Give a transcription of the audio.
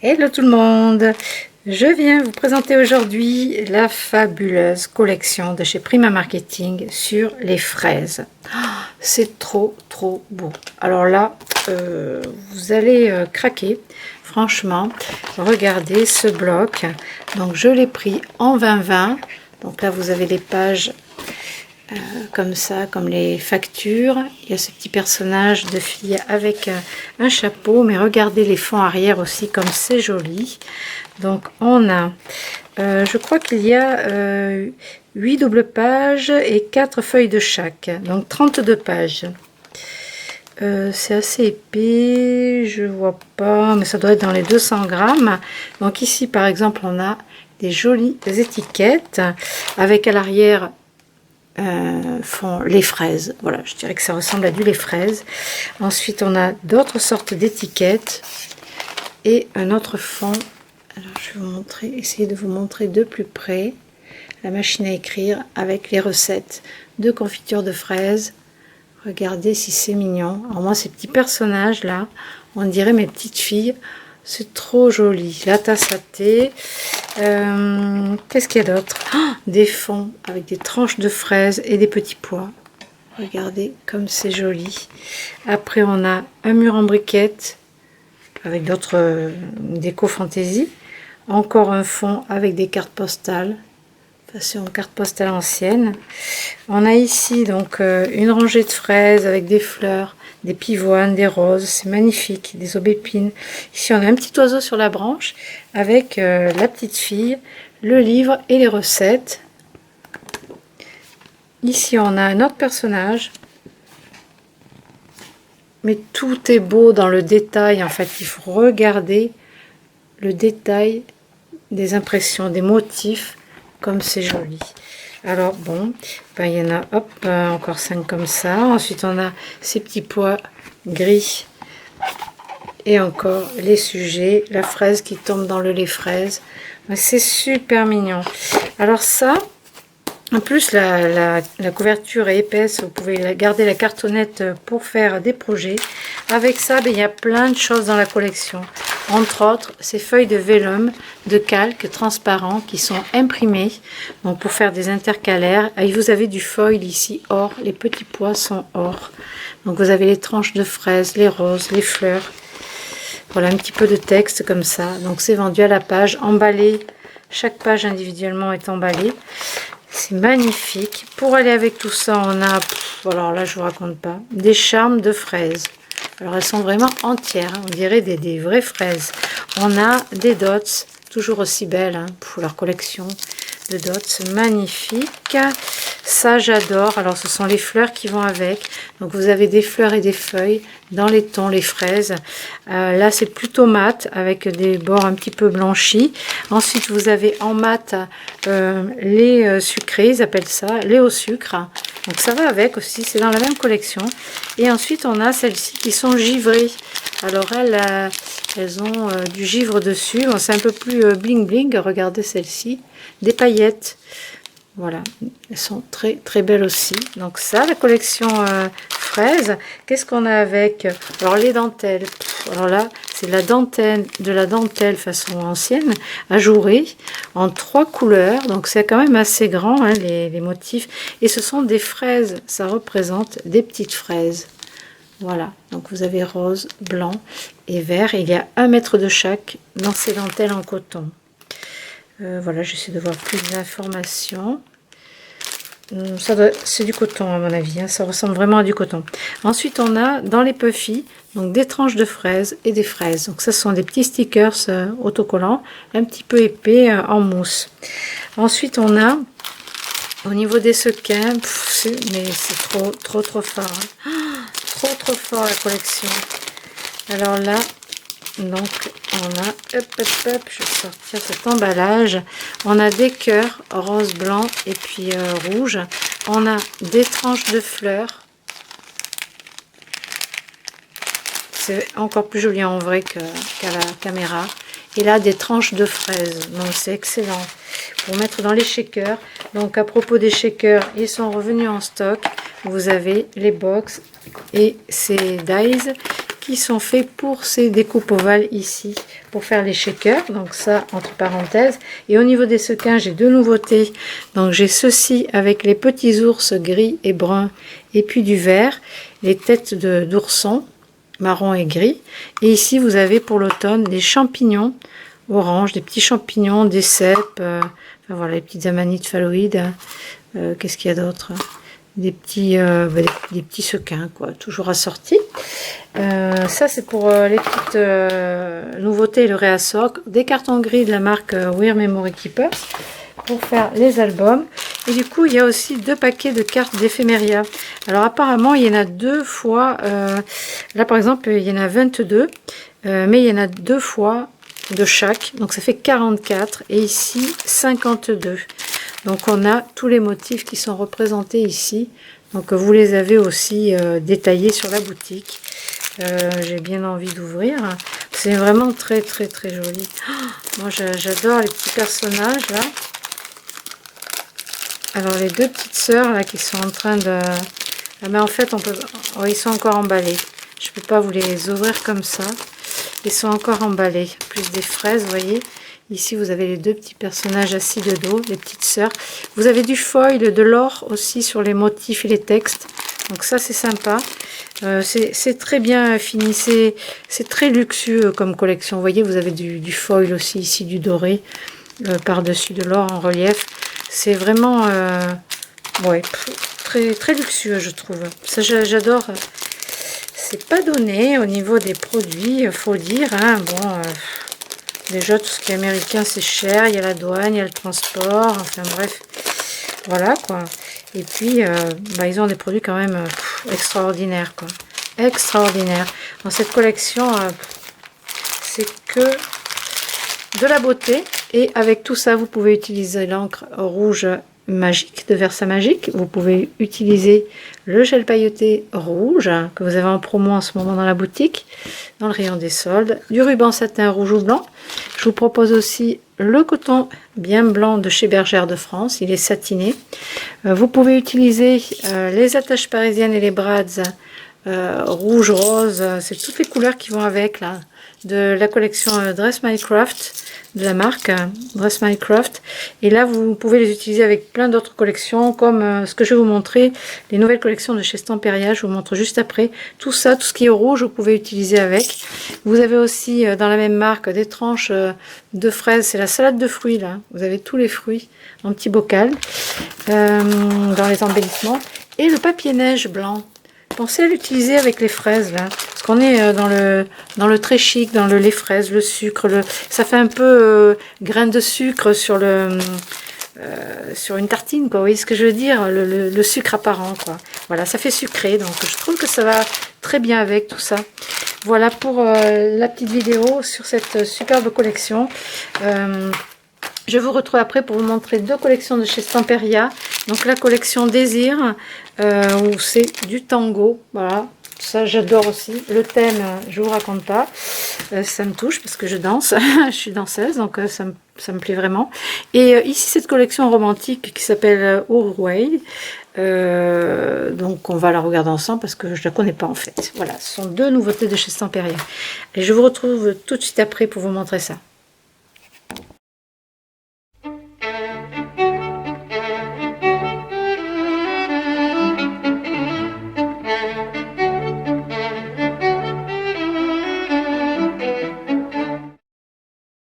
Hello tout le monde, je viens vous présenter aujourd'hui la fabuleuse collection de chez Prima Marketing sur les fraises. C'est trop beau. Alors là, vous allez craquer, franchement. Regardez ce bloc, donc je l'ai pris en 20-20. Donc là vous avez les pages comme ça, comme les factures. Il y a ce petit personnage de fille avec un chapeau, mais regardez les fonds arrière aussi, comme c'est joli. Donc on a, je crois qu'il y a 8 doubles pages et 4 feuilles de chaque, donc 32 pages. C'est assez épais, je vois pas, mais ça doit être dans les 200 grammes. Donc ici par exemple on a des jolies étiquettes avec à l'arrière font les fraises. Voilà, je dirais que ça ressemble à du lait fraise. Ensuite on a d'autres sortes d'étiquettes et un autre fond. Alors je vais vous montrer, essayer de vous montrer de plus près la machine à écrire avec les recettes de confiture de fraises. Regardez si c'est mignon. Alors moi ces petits personnages là, on dirait mes petites filles. C'est trop joli. La tasse à thé. Qu'est-ce qu'il y a d'autre? Des fonds avec des tranches de fraises et des petits pois. Regardez comme c'est joli. Après on a un mur en briquette avec d'autres déco fantaisie. Encore un fond avec des cartes postales. Façon carte postale ancienne. On a ici donc une rangée de fraises avec des fleurs, des pivoines, des roses, c'est magnifique, des aubépines. Ici on a un petit oiseau sur la branche avec la petite fille, le livre et les recettes. Ici on a un autre personnage, mais tout est beau dans le détail. En fait il faut regarder le détail des impressions, des motifs, comme c'est joli. Alors bon, ben, il y en a hop, encore 5 comme ça. Ensuite on a ces petits pois gris et encore les sujets, la fraise qui tombe dans le lait fraise. C'est super mignon. Alors ça, en plus la couverture est épaisse, vous pouvez garder la cartonnette pour faire des projets. Avec ça, ben, il y a plein de choses dans la collection. Entre autres, ces feuilles de vélum, de calque transparent qui sont imprimées donc pour faire des intercalaires. Et vous avez du foil ici or, les petits pois sont or. Donc vous avez les tranches de fraises, les roses, les fleurs. Voilà un petit peu de texte comme ça. Donc c'est vendu à la page, emballé. Chaque page individuellement est emballée. C'est magnifique. Pour aller avec tout ça, on a, alors là je vous raconte pas, des charmes de fraises. Alors elles sont vraiment entières, hein, on dirait des vraies fraises. On a des dots, toujours aussi belles hein, pour leur collection de dots, magnifiques. Ça j'adore, alors ce sont les fleurs qui vont avec. Donc vous avez des fleurs et des feuilles dans les tons, les fraises. Là c'est plutôt mat avec des bords un petit peu blanchis. Ensuite vous avez en mat les sucrés, ils appellent ça, les au sucre. Donc ça va avec aussi, c'est dans la même collection. Et ensuite on a celles-ci qui sont givrées. Alors elles ont du givre dessus. Bon, c'est un peu plus bling bling. Regardez celle-ci, des paillettes. Voilà, elles sont très belles aussi. Donc ça, la collection fraises. Qu'est-ce qu'on a avec? Alors les dentelles. Alors là, c'est de la dentelle façon ancienne, ajourée, en 3 couleurs. Donc c'est quand même assez grand, hein, les motifs. Et ce sont des fraises. Ça représente des petites fraises. Voilà, donc vous avez rose, blanc et vert. Il y a 1 mètre de chaque dans ces dentelles en coton. Voilà, j'essaie de voir plus d'informations. C'est du coton à mon avis, hein, ça ressemble vraiment à du coton. Ensuite on a dans les puffy donc des tranches de fraises et des fraises. Donc ça ce sont des petits stickers autocollants, un petit peu épais en mousse. Ensuite on a au niveau des sequins, mais c'est trop fort. Hein. Trop fort la collection. Alors là, donc on a, hop, je vais sortir cet emballage. On a des cœurs rose, blanc et puis rouge. On a des tranches de fleurs. C'est encore plus joli en vrai qu'à la caméra. Et là des tranches de fraises. Donc c'est excellent pour mettre dans les shakers. Donc à propos des shakers, ils sont revenus en stock. Vous avez les box et ces dies qui sont faits pour ces découpes ovales ici, pour faire les shakers. Donc ça, entre parenthèses. Et au niveau des sequins, j'ai deux nouveautés. Donc j'ai ceci avec les petits ours gris et bruns, et puis du vert, les têtes d'ourson, marron et gris. Et ici, vous avez pour l'automne des champignons orange, des petits champignons, des cèpes, enfin, voilà, les petites amanites phalloïdes. Qu'est-ce qu'il y a d'autre? Des petits sequins, quoi, toujours assortis. Ça, c'est pour les petites nouveautés, le réassort. Des cartons gris de la marque Weir Memory Keepers pour faire les albums. Et du coup, il y a aussi 2 paquets de cartes d'éphéméria. Alors, apparemment, il y en a 2 fois. Là, par exemple, il y en a 22. Mais il y en a 2 fois de chaque. Donc, ça fait 44. Et ici, 52. Donc, on a tous les motifs qui sont représentés ici. Donc, vous les avez aussi détaillés sur la boutique. J'ai bien envie d'ouvrir. C'est vraiment très, très, très joli. Oh, moi, j'adore les petits personnages, là. Alors, les 2 petites sœurs, là, qui sont en train de... Ah, mais en fait, on peut... Oh, ils sont encore emballés. Je ne peux pas vous les ouvrir comme ça. Ils sont encore emballés. Plus des fraises, vous voyez. Ici, vous avez les 2 petits personnages assis de dos, les petites sœurs. Vous avez du foil, de l'or aussi sur les motifs et les textes. Donc ça, c'est sympa. C'est très bien fini. C'est très luxueux comme collection. Vous voyez, vous avez du foil aussi ici, du doré. Par-dessus de l'or en relief. C'est vraiment ouais, très, très luxueux, je trouve. Ça, j'adore. C'est pas donné au niveau des produits, faut dire. Hein. Bon... déjà, tout ce qui est américain, c'est cher. Il y a la douane, il y a le transport. Enfin, bref. Voilà, quoi. Et puis, bah, ils ont des produits quand même extraordinaires, quoi. Extraordinaires. Dans cette collection, c'est que de la beauté. Et avec tout ça, vous pouvez utiliser l'encre rouge magique de Versa Magique. Vous pouvez utiliser le gel pailleté rouge que vous avez en promo en ce moment dans la boutique, dans le rayon des soldes, du ruban satin rouge ou blanc. Je vous propose aussi le coton bien blanc de chez Bergère de France, il est satiné. Vous pouvez utiliser les attaches parisiennes et les brads rouge, rose, c'est toutes les couleurs qui vont avec là, de la collection Dress My Craft, de la marque Dress My Craft. Et là, vous pouvez les utiliser avec plein d'autres collections, comme ce que je vais vous montrer, les nouvelles collections de chez Stamperia. Je vous montre juste après. Tout ça, tout ce qui est rouge, vous pouvez utiliser avec. Vous avez aussi dans la même marque des tranches de fraises. C'est la salade de fruits là. Vous avez tous les fruits en petit bocal dans les embellissements. Et le papier neige blanc. Pensez à l'utiliser avec les fraises là, parce qu'on est dans le très chic, dans le lait fraise, le sucre, ça fait un peu grain de sucre sur sur une tartine, quoi. Vous voyez ce que je veux dire, le sucre apparent, quoi. Voilà, ça fait sucré, donc je trouve que ça va très bien avec tout ça. Voilà pour la petite vidéo sur cette superbe collection. Je vous retrouve après pour vous montrer 2 collections de chez Stamperia. Donc la collection Désir, où c'est du tango. Voilà, ça j'adore aussi. Le thème, je vous raconte pas. Ça me touche parce que je danse. Je suis danseuse, donc ça me plaît vraiment. Et ici, cette collection romantique qui s'appelle Uruguay. Donc on va la regarder ensemble parce que je la connais pas en fait. Voilà, ce sont 2 nouveautés de chez Stamperia. Et je vous retrouve tout de suite après pour vous montrer ça.